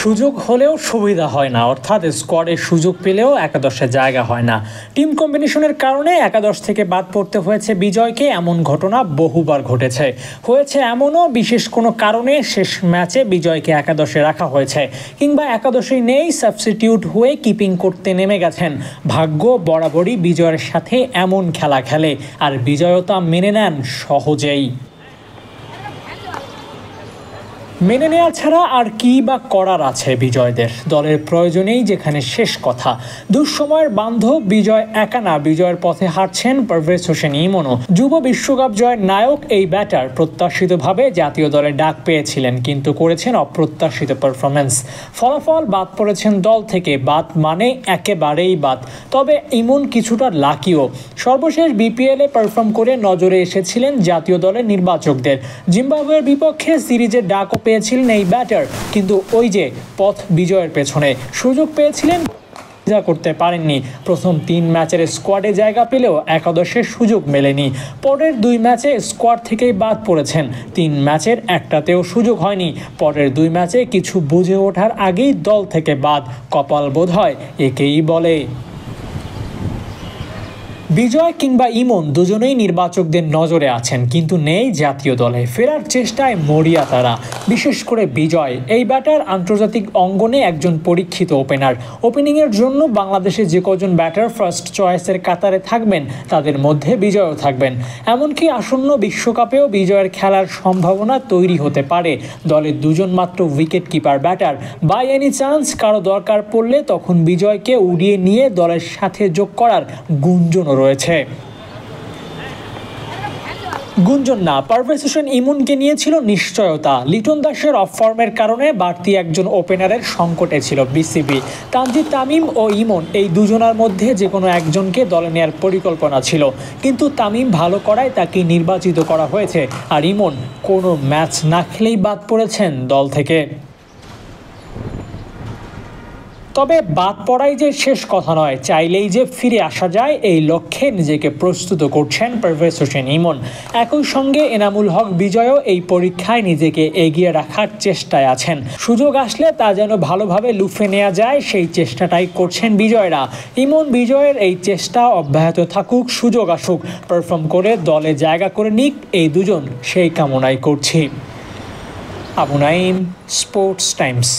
সুযোগ হলেও সুবিধা হয় না, অর্থাৎ স্কোয়াডে সুযোগ পেলেও একাদশে জায়গা হয় না। টিম কম্বিনেশনের কারণে একাদশ থেকে বাদ পড়তে হয়েছে বিজয়কে, এমন ঘটনা বহুবার ঘটেছে। হয়েছে এমনও বিশেষ কোনো কারণে শেষ ম্যাচে বিজয়কে একাদশে রাখা হয়েছে, কিংবা একাদশেই নেই, সাবস্টিটিউট হয়ে কিপিং করতে নেমে গেছেন। ভাগ্য বরাবরই বিজয়ের সাথে এমন খেলা খেলে, আর বিজয়ও তা মেনে নেন সহজেই। মেনে নেওয়া ছাড়া আর কি বা করার আছে বিজয়দের? দলের প্রয়োজনেই যেখানে শেষ কথা। দুঃসময়ের বান্ধব বিজয় একা না, বিজয়ের পথে হাঁটছেন পারভেজ হোসেন ইমনও। যুব বিশ্বকাপ জয়ের নায়ক এই ব্যাটার প্রত্যাশিতভাবে জাতীয় দলে ডাক পেয়েছিলেন, কিন্তু করেছেন অপ্রত্যাশিত পারফরমেন্স। ফলাফল বাদ পড়েছেন দল থেকে, বাদ মানে একেবারেই বাদ। তবে ইমন কিছুটা লাকিও। সর্বশেষ বিপিএলে পারফর্ম করে নজরে এসেছিলেন জাতীয় দলের নির্বাচকদের। জিম্বাবুয়ের বিপক্ষে সিরিজের ডাকও পেয়েছিলেন এই ব্যাটার, কিন্তু ওই যে পথ বিজয়ের পেছনে। সুযোগ পেয়েছিলেন, করতে পারেননি। প্রথম 3 ম্যাচের স্কোয়াডে জায়গা পেলেও একাদশের সুযোগ মেলেনি। পরের 2 ম্যাচে স্কোয়াড থেকেই বাদ পড়েছেন। 3 ম্যাচের একটাতেও সুযোগ হয়নি। পরের 2 ম্যাচে কিছু বুঝে ওঠার আগেই দল থেকে বাদ। কপাল বোধহয় একেই বলে। বিজয় কিংবা ইমন দুজনেই নির্বাচকদের নজরে আছেন, কিন্তু নেই জাতীয় দলে। ফেরার চেষ্টায় মরিয়া তারা, বিশেষ করে বিজয়। এই ব্যাটার আন্তর্জাতিক অঙ্গনে একজন পরীক্ষিত ওপেনার। ওপেনিংয়ের জন্য বাংলাদেশে যে কজন ব্যাটার ফার্স্ট চয়েসের কাতারে থাকবেন, তাদের মধ্যে বিজয়ও থাকবেন। এমনকি আসন্ন বিশ্বকাপেও বিজয়ের খেলার সম্ভাবনা তৈরি হতে পারে। দলের 2 জন মাত্র wicket keeper batter. By any chance কারো দরকার পড়লে তখন বিজয়কে উড়িয়ে নিয়ে দলের সাথে যোগ করার গুঞ্জনও রয়েছে। গুঞ্জন না, পারভেজ হোসেন ইমনকে নিয়েছিল নিশ্চয়তা। লিটন দাসের অফ ফর্মের কারণে বাড়তি একজন ওপেনারের সংকটে ছিল বিসিবি। তানজিদ তামিম ও ইমন, এই দুজনের মধ্যে যে কোনো একজনকে দলে নেওয়ার পরিকল্পনা ছিল, কিন্তু তামিম ভালো করায় তাকে নির্বাচিত করা হয়েছে। আর ইমন কোনো ম্যাচ না খেলেই বাদ পড়েছেন দল থেকে। তবে বাদ পড়াই যে শেষ কথা নয়, চাইলেই যে ফিরে আসা যায়, এই লক্ষ্যে নিজেকে প্রস্তুত করছেন পারভেজ হোসেন ইমন। একই সঙ্গে এনামুল হক বিজয়ও এই পরীক্ষায় নিজেকে এগিয়ে রাখার চেষ্টায় আছেন। সুযোগ আসলে তা যেন ভালোভাবে লুফে নেওয়া যায়, সেই চেষ্টাটাই করছেন বিজয়রা। ইমন বিজয়ের এই চেষ্টা অব্যাহত থাকুক, সুযোগ আসুক, পারফর্ম করে দলে জায়গা করে নিক এই দুজন, সেই কামনাই করছি। Abu Naim, sports Times.